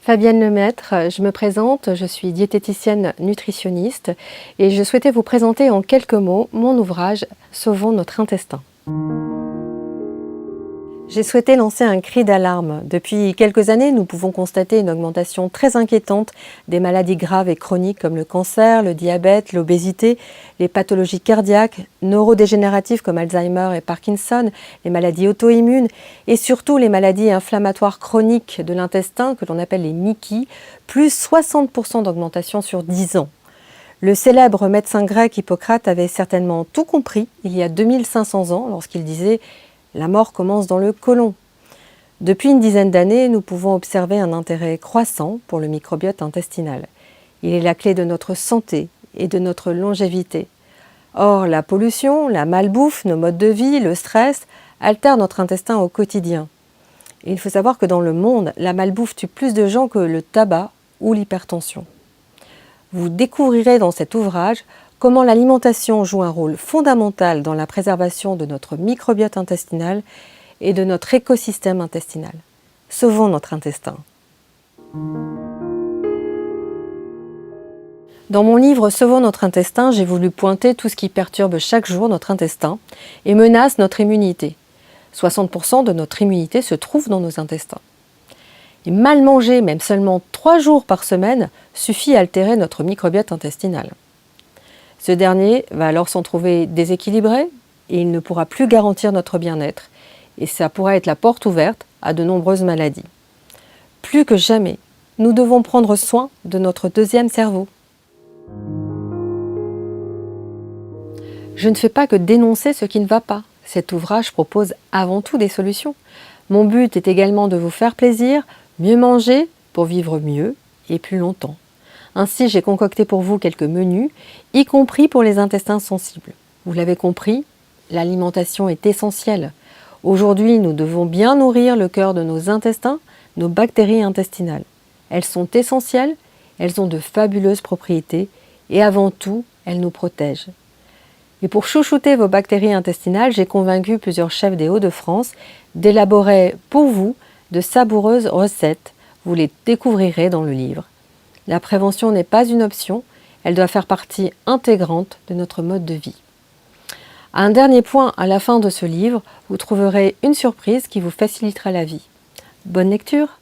Fabienne Lemaître, je me présente, je suis diététicienne nutritionniste et je souhaitais vous présenter en quelques mots mon ouvrage « Sauvons notre intestin ». J'ai souhaité lancer un cri d'alarme. Depuis quelques années, nous pouvons constater une augmentation très inquiétante des maladies graves et chroniques comme le cancer, le diabète, l'obésité, les pathologies cardiaques, neurodégénératives comme Alzheimer et Parkinson, les maladies auto-immunes et surtout les maladies inflammatoires chroniques de l'intestin que l'on appelle les MICI, plus 60% d'augmentation sur 10 ans. Le célèbre médecin grec Hippocrate avait certainement tout compris il y a 2500 ans lorsqu'il disait « la mort commence dans le côlon ». Depuis une dizaine d'années, nous pouvons observer un intérêt croissant pour le microbiote intestinal. Il est la clé de notre santé et de notre longévité. Or, la pollution, la malbouffe, nos modes de vie, le stress altèrent notre intestin au quotidien. Et il faut savoir que dans le monde, la malbouffe tue plus de gens que le tabac ou l'hypertension. Vous découvrirez dans cet ouvrage comment l'alimentation joue un rôle fondamental dans la préservation de notre microbiote intestinal et de notre écosystème intestinal. Sauvons notre intestin. Dans mon livre « Sauvons notre intestin », j'ai voulu pointer tout ce qui perturbe chaque jour notre intestin et menace notre immunité. 60% de notre immunité se trouve dans nos intestins. Et mal manger, même seulement 3 jours par semaine, suffit à altérer notre microbiote intestinal. Ce dernier va alors s'en trouver déséquilibré et il ne pourra plus garantir notre bien-être. Et ça pourra être la porte ouverte à de nombreuses maladies. Plus que jamais, nous devons prendre soin de notre deuxième cerveau. Je ne fais pas que dénoncer ce qui ne va pas. Cet ouvrage propose avant tout des solutions. Mon but est également de vous faire plaisir, mieux manger pour vivre mieux et plus longtemps. Ainsi, j'ai concocté pour vous quelques menus, y compris pour les intestins sensibles. Vous l'avez compris, l'alimentation est essentielle. Aujourd'hui, nous devons bien nourrir le cœur de nos intestins, nos bactéries intestinales. Elles sont essentielles, elles ont de fabuleuses propriétés et avant tout, elles nous protègent. Et pour chouchouter vos bactéries intestinales, j'ai convaincu plusieurs chefs des Hauts-de-France d'élaborer pour vous de savoureuses recettes. Vous les découvrirez dans le livre. La prévention n'est pas une option, elle doit faire partie intégrante de notre mode de vie. Un dernier point, à la fin de ce livre, vous trouverez une surprise qui vous facilitera la vie. Bonne lecture!